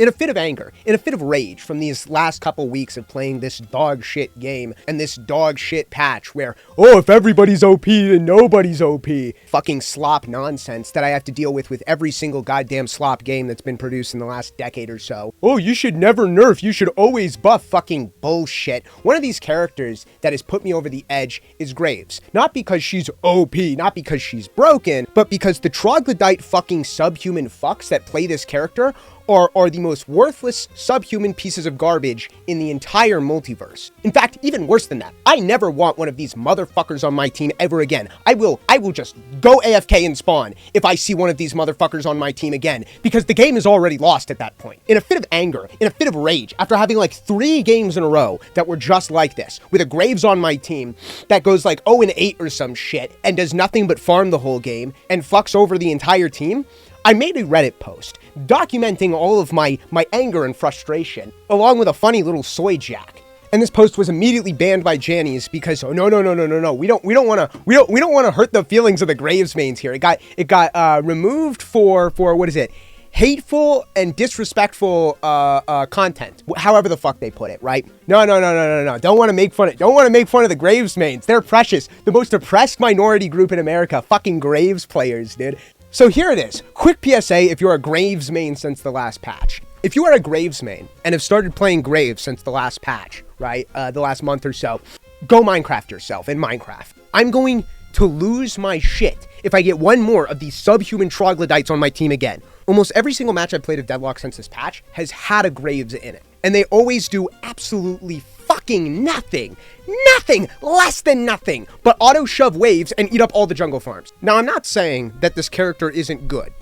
In a fit of anger, in a fit of rage from these last couple weeks of playing this dog shit game and this dog shit patch where, oh, if everybody's OP, then nobody's OP. Fucking slop nonsense that I have to deal with every single goddamn slop game that's been produced in the last decade or so. Oh, you should never nerf, you should always buff. Fucking bullshit. One of these characters that has put me over the edge is Graves. Not because she's OP, not because she's broken, but because the troglodyte fucking subhuman fucks that play this character are the most worthless subhuman pieces of garbage in the entire multiverse. In fact, even worse than that, I never want one of these motherfuckers on my team ever again. I will just go AFK and spawn if I see one of these motherfuckers on my team again, because the game is already lost at that point. In a fit of anger, in a fit of rage, after having like 3 games in a row that were just like this, with a Graves on my team that goes like 0-8 or some shit and does nothing but farm the whole game and fucks over the entire team, I made a Reddit post documenting all of my anger and frustration, along with a funny little soy jack. And this post was immediately banned by Jannies because, oh, no, we don't want to hurt the feelings of the Graves mains here. It got removed for what is it? Hateful and disrespectful content, however the fuck they put it, right? No. Don't want to make fun of the Graves mains. They're precious. The most oppressed minority group in America. Fucking Graves players, dude. So here it is. Quick PSA if you're a Graves main since the last patch. If you are a Graves main and have started playing Graves since the last patch, right? The last month or so, go Minecraft yourself in Minecraft. I'm going to lose my shit if I get one more of these subhuman troglodytes on my team again. Almost every single match I've played of Deadlock since this patch has had a Graves in it. And they always do absolutely fucking nothing, less than nothing, but auto-shove waves and eat up all the jungle farms. Now, I'm not saying that this character isn't good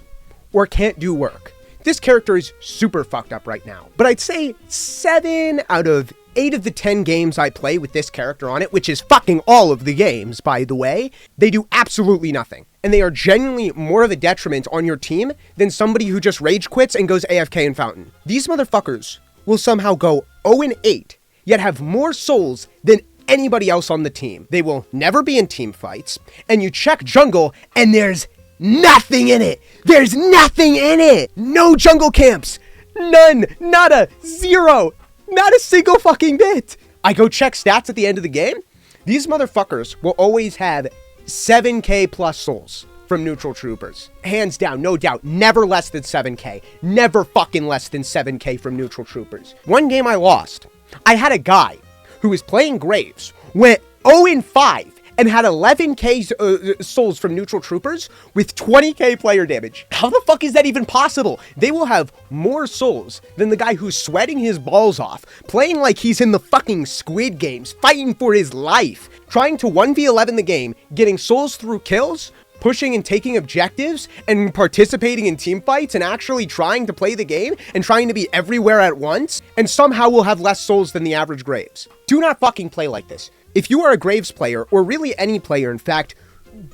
or can't do work. This character is super fucked up right now, but I'd say 7 out of 8 of the 10 games I play with this character on it, which is fucking all of the games, by the way, they do absolutely nothing. And they are genuinely more of a detriment on your team than somebody who just rage quits and goes AFK in Fountain. These motherfuckers will somehow go 0-8, yet have more souls than anybody else on the team. They will never be in team fights, and you check jungle, and there's nothing in it. There's nothing in it. No jungle camps. None. Nada. Zero. Not a single fucking bit. I go check stats at the end of the game. These motherfuckers will always have 7k plus souls from neutral troopers. Hands down, no doubt, never less than 7k. Never fucking less than 7k from neutral troopers. One game I lost, I had a guy who was playing Graves, went 0-5, and had 11k souls from neutral troopers with 20k player damage. How the fuck is that even possible? They will have more souls than the guy who's sweating his balls off, playing like he's in the fucking Squid Games, fighting for his life, trying to 1v11 the game, getting souls through kills, pushing and taking objectives, and participating in team fights, and actually trying to play the game, and trying to be everywhere at once, and somehow will have less souls than the average Graves. Do not fucking play like this. If you are a Graves player, or really any player, in fact,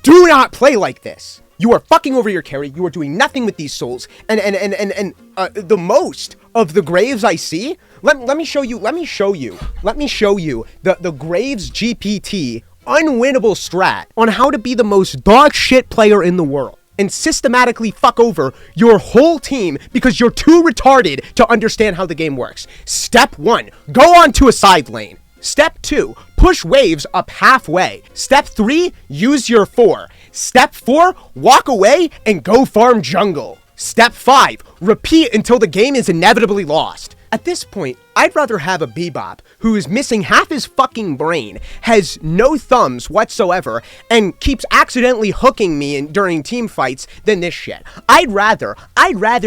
do not play like this. You are fucking over your carry. You are doing nothing with these souls. And the most of the Graves I see, let me show you the Graves GPT unwinnable strat on how to be the most dog shit player in the world and systematically fuck over your whole team because you're too retarded to understand how the game works. Step 1, go onto a side lane. Step 2, push waves up halfway. Step 3, use your 4. Step 4, walk away and go farm jungle. Step 5, repeat until the game is inevitably lost. At this point, I'd rather have a Bebop who is missing half his fucking brain, has no thumbs whatsoever, and keeps accidentally hooking me during team fights than this shit. I'd rather,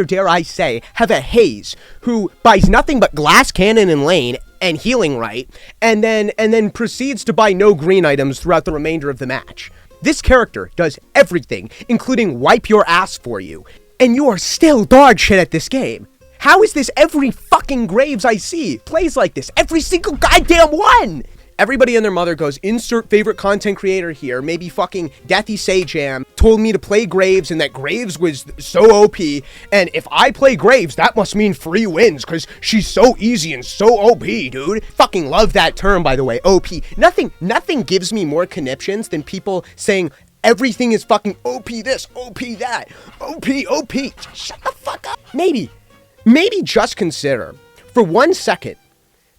dare I say, have a Haze who buys nothing but glass cannon and lane and healing right, and then proceeds to buy no green items throughout the remainder of the match. This character does everything, including wipe your ass for you, and you are still dog shit at this game. How is this every fucking Graves I see plays like this? Every single goddamn one! Everybody and their mother goes, insert favorite content creator here. Maybe fucking Deathy Sajam told me to play Graves and that Graves was so OP. And if I play Graves, that must mean free wins because she's so easy and so OP, dude. Fucking love that term, by the way, OP. Nothing gives me more conniptions than people saying everything is fucking OP this, OP that, OP. Shut the fuck up. Maybe maybe just consider, for 1 second,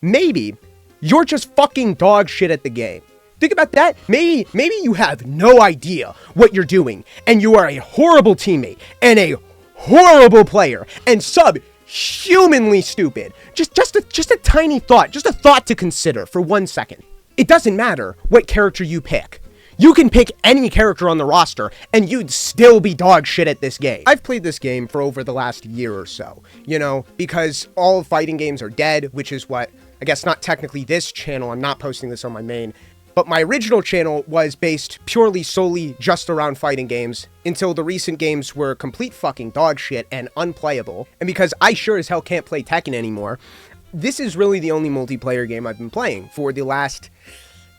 maybe you're just fucking dog shit at the game. Think about that. Maybe you have no idea what you're doing, and you are a horrible teammate, and a horrible player, and subhumanly stupid. Just a tiny thought, just a thought to consider for 1 second. It doesn't matter what character you pick. You can pick any character on the roster, and you'd still be dog shit at this game. I've played this game for over the last year or so, because all fighting games are dead, which is what, I guess not technically this channel, I'm not posting this on my main, but my original channel was based purely solely just around fighting games until the recent games were complete fucking dog shit and unplayable. And because I sure as hell can't play Tekken anymore, this is really the only multiplayer game I've been playing for the last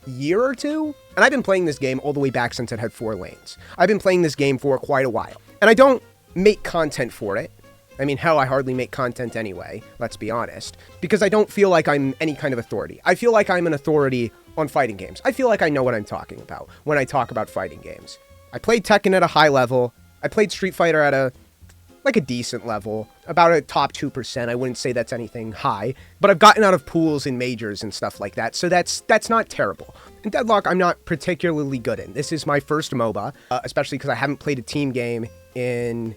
year or two. And I've been playing this game all the way back since it had 4 lanes. I've been playing this game for quite a while. And I don't make content for it. I mean, hell, I hardly make content anyway, let's be honest, because I don't feel like I'm any kind of authority. I feel like I'm an authority on fighting games. I feel like I know what I'm talking about when I talk about fighting games. I played Tekken at a high level. I played Street Fighter at a decent level, about a top 2%. I wouldn't say that's anything high, but I've gotten out of pools and majors and stuff like that, so that's not terrible. And Deadlock, I'm not particularly good in. This is my first MOBA, especially because I haven't played a team game in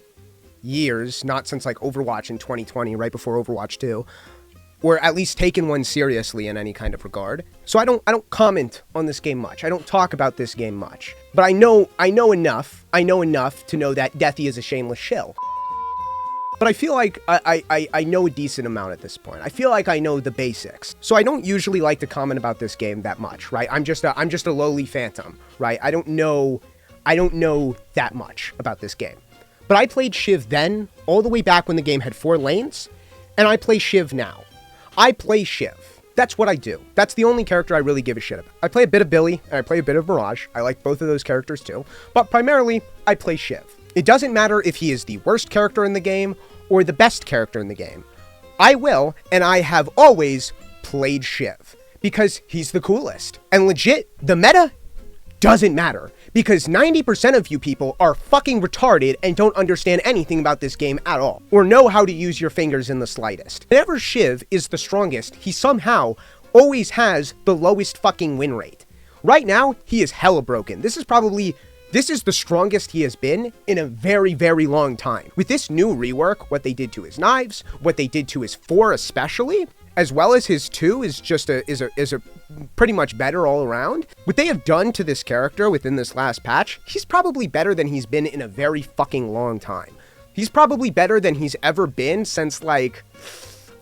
years, not since like Overwatch in 2020, right before Overwatch 2, or at least taken one seriously in any kind of regard. So I don't comment on this game much. I don't talk about this game much. But I know enough to know that Deathy is a shameless shill. But I feel like I know a decent amount at this point. I feel like I know the basics. So I don't usually like to comment about this game that much, right? I'm just a lowly phantom, right? I don't know that much about this game. But I played Shiv then, all the way back when the game had 4 lanes, and I play Shiv now. I play Shiv. That's what I do. That's the only character I really give a shit about. I play a bit of Billy, and I play a bit of Mirage. I like both of those characters too. But primarily, I play Shiv. It doesn't matter if he is the worst character in the game, or the best character in the game. I will, and I have always played Shiv, because he's the coolest. And legit, the meta doesn't matter, because 90% of you people are fucking retarded and don't understand anything about this game at all, or know how to use your fingers in the slightest. Whenever Shiv is the strongest, he somehow always has the lowest fucking win rate. Right now, he is hella broken. This is the strongest he has been in a very, very long time. With this new rework, what they did to his knives, what they did to his 4 especially, as well as his 2 is a pretty much better all around. What they have done to this character within this last patch, he's probably better than he's been in a very fucking long time. He's probably better than he's ever been since, like,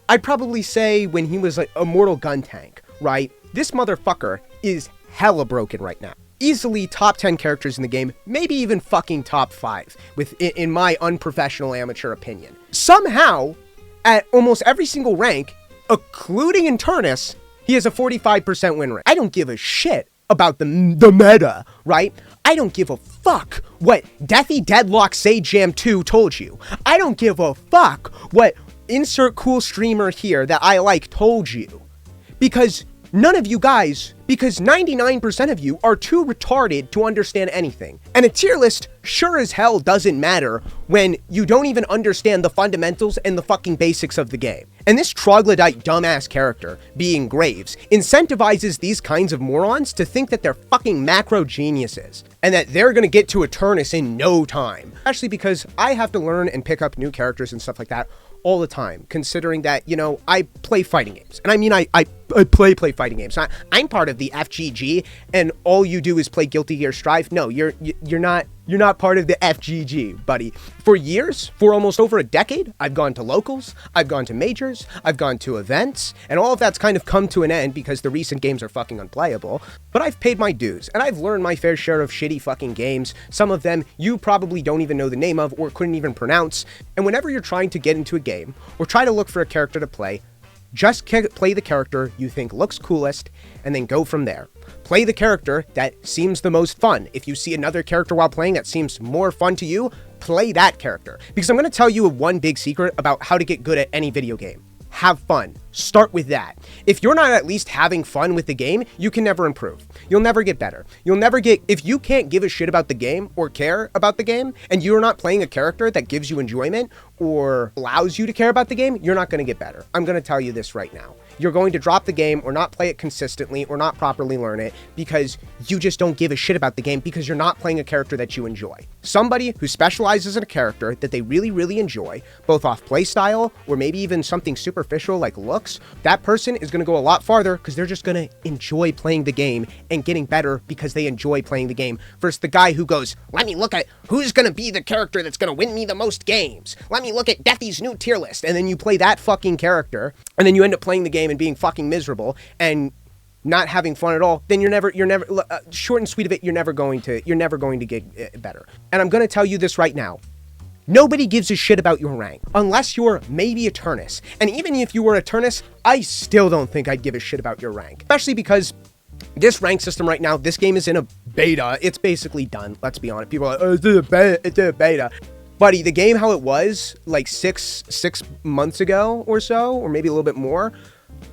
I'd probably say when he was like a Mortal Gun Tank, right? This motherfucker is hella broken right now. Easily top 10 characters in the game, maybe even fucking top 5, in my unprofessional amateur opinion. Somehow, at almost every single rank, including in Turnus, he has a 45% win rate. I don't give a shit about the meta, right? I don't give a fuck what Deathy Deadlock Sage Jam 2 told you. I don't give a fuck what insert cool streamer here that I like told you. Because none of you guys, because 99% of you are too retarded to understand anything. And a tier list sure as hell doesn't matter when you don't even understand the fundamentals and the fucking basics of the game. And this troglodyte dumbass character, being Graves, incentivizes these kinds of morons to think that they're fucking macro geniuses, and that they're gonna get to a Turnus in no time. Especially because I have to learn and pick up new characters and stuff like that all the time, considering that, I play fighting games. And I mean, I play fighting games. I'm part of the FGG, and all you do is play Guilty Gear Strive. No, you're not part of the FGG, buddy. For years, for almost over a decade, I've gone to locals, I've gone to majors, I've gone to events, and all of that's kind of come to an end because the recent games are fucking unplayable. But I've paid my dues, and I've learned my fair share of shitty fucking games. Some of them you probably don't even know the name of or couldn't even pronounce. And whenever you're trying to get into a game or try to look for a character to play, just play the character you think looks coolest, and then go from there. Play the character that seems the most fun. If you see another character while playing that seems more fun to you, play that character. Because I'm going to tell you one big secret about how to get good at any video game. Have fun. Start with that. If you're not at least having fun with the game, you can never improve. You'll never get better. You'll never get, if you can't give a shit about the game or care about the game, and you're not playing a character that gives you enjoyment or allows you to care about the game, you're not going to get better. I'm going to tell you this right now. You're going to drop the game or not play it consistently or not properly learn it because you just don't give a shit about the game because you're not playing a character that you enjoy. Somebody who specializes in a character that they really, really enjoy, both off play style or maybe even something superficial like looks, that person is going to go a lot farther because they're just going to enjoy playing the game and getting better because they enjoy playing the game versus the guy who goes, let me look at who's going to be the character that's going to win me the most games. Let me look at Deathy's new tier list. And then you play that fucking character and then you end up playing the game and being fucking miserable and not having fun at all, then you're never short and sweet of it, you're never going to get better. And I'm going to tell you this right now. Nobody gives a shit about your rank unless you're maybe a Turnus. And even if you were a Turnus, I still don't think I'd give a shit about your rank, especially because this rank system right now, this game is in a beta. It's basically done. Let's be honest. People are like, oh, it's a beta. Buddy, the game how it was like six months ago or so, or maybe a little bit more,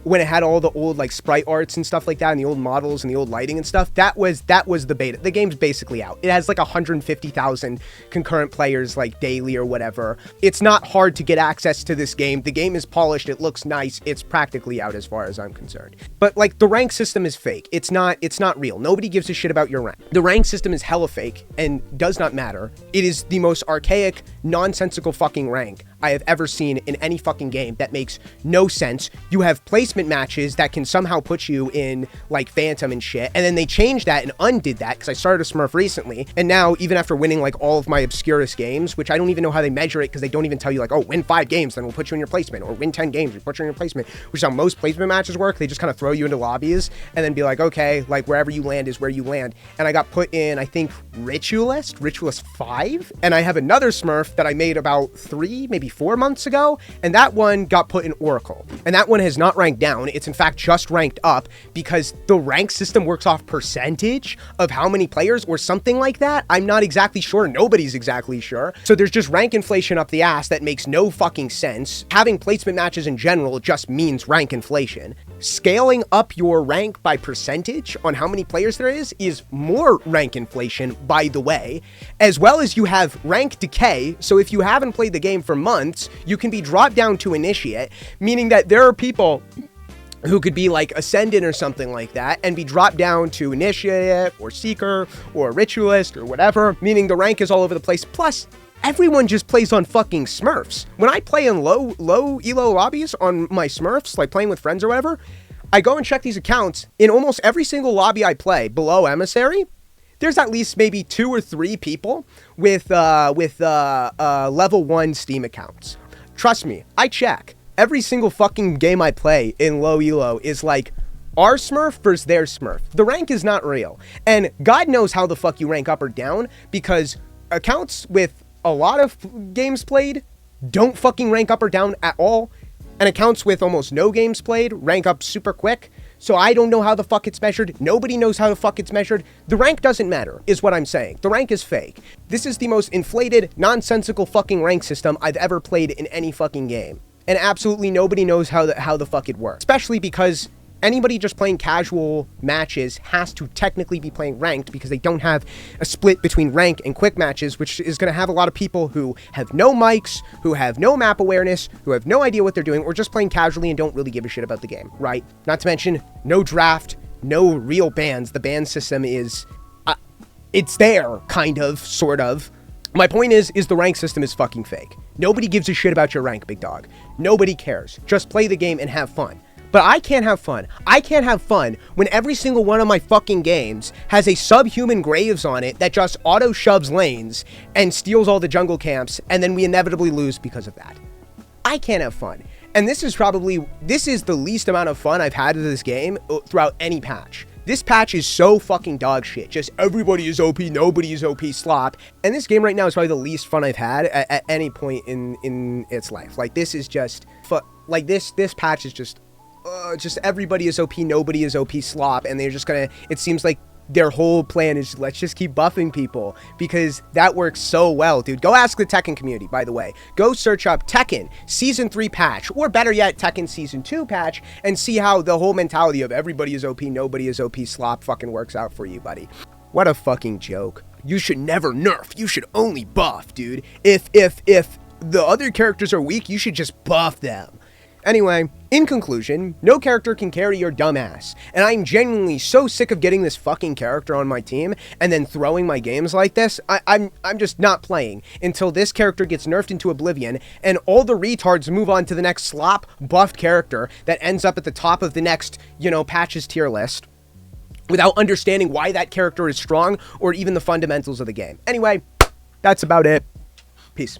when it had all the old like sprite arts and stuff like that and the old models and the old lighting and stuff, that was the beta. The game's basically out. It has like 150,000 concurrent players like daily or whatever. It's not hard to get access to this game. The game is polished. It looks nice. It's practically out as far as I'm concerned. But like the rank system is fake. It's not real. Nobody gives a shit about your rank. The rank system is hella fake and does not matter. It is the most archaic, nonsensical fucking rank I have ever seen in any fucking game that makes no sense. You have placement matches that can somehow put you in like Phantom and shit, and then they changed that and undid that because I started a Smurf recently, and now even after winning like all of my obscurest games, which I don't even know how they measure it because they don't even tell you like, oh, win 5 games, then we'll put you in your placement, or win 10 games, we put you in your placement, which is how most placement matches work. They just kind of throw you into lobbies and then be like, okay, like wherever you land is where you land. And I got put in, I think, Ritualist 5, and I have another Smurf that I made about 3, maybe 4 months ago, and that one got put in Oracle, and that one has not ranked down. It's in fact just ranked up because the rank system works off percentage of how many players or something like that. I'm not exactly sure. Nobody's exactly sure. So there's just rank inflation up the ass that makes no fucking sense. Having placement matches in general just means rank inflation. Scaling up your rank by percentage on how many players there is more rank inflation, by the way, as well as you have rank decay. So if you haven't played the game for months, you can be dropped down to Initiate, meaning that there are people who could be like Ascendant or something like that and be dropped down to Initiate or Seeker or Ritualist or whatever, meaning the rank is all over the place. Plus, everyone just plays on fucking Smurfs. When I play in low elo lobbies on my Smurfs, like playing with friends or whatever, I go and check these accounts. In almost every single lobby I play below Emissary, there's at least maybe 2 or 3 people with level 1 Steam accounts. Trust me, I check. Every single fucking game I play in low elo is like our Smurf versus their Smurf. The rank is not real. And God knows how the fuck you rank up or down, because accounts with a lot of games played don't fucking rank up or down at all. And accounts with almost no games played rank up super quick. So I don't know how the fuck it's measured. Nobody knows how the fuck it's measured. The rank doesn't matter, is what I'm saying. The rank is fake. This is the most inflated, nonsensical fucking rank system I've ever played in any fucking game. And absolutely nobody knows how the fuck it works. Especially because anybody just playing casual matches has to technically be playing ranked because they don't have a split between rank and quick matches, which is going to have a lot of people who have no mics, who have no map awareness, who have no idea what they're doing, or just playing casually and don't really give a shit about the game, right? Not to mention, no draft, no real bans. The ban system is, it's there, kind of, sort of. My point is the rank system is fucking fake. Nobody gives a shit about your rank, big dog. Nobody cares. Just play the game and have fun. But I can't have fun. I can't have fun when every single one of my fucking games has a subhuman Graves on it that just auto shoves lanes and steals all the jungle camps, and then we inevitably lose because of that. I can't have fun. And this is the least amount of fun I've had with this game throughout any patch. This patch is so fucking dog shit. Just everybody is OP, nobody is OP slop. And this game right now is probably the least fun I've had at any point in its life. Like, this is just, like, this patch is just everybody is OP, nobody is OP slop, and they're just gonna, it seems like their whole plan is let's just keep buffing people because that works so well, dude. Go ask the Tekken community, by the way. Go search up Tekken Season 3 patch, or better yet, Tekken Season 2 patch, and see how the whole mentality of everybody is OP, nobody is OP slop fucking works out for you, buddy. What a fucking joke. You should never nerf. You should only buff, dude. If the other characters are weak, you should just buff them. Anyway, in conclusion, no character can carry your dumb ass, and I'm genuinely so sick of getting this fucking character on my team and then throwing my games like this. I'm just not playing until this character gets nerfed into oblivion and all the retards move on to the next slop buffed character that ends up at the top of the next, patches tier list without understanding why that character is strong or even the fundamentals of the game. Anyway, that's about it. Peace.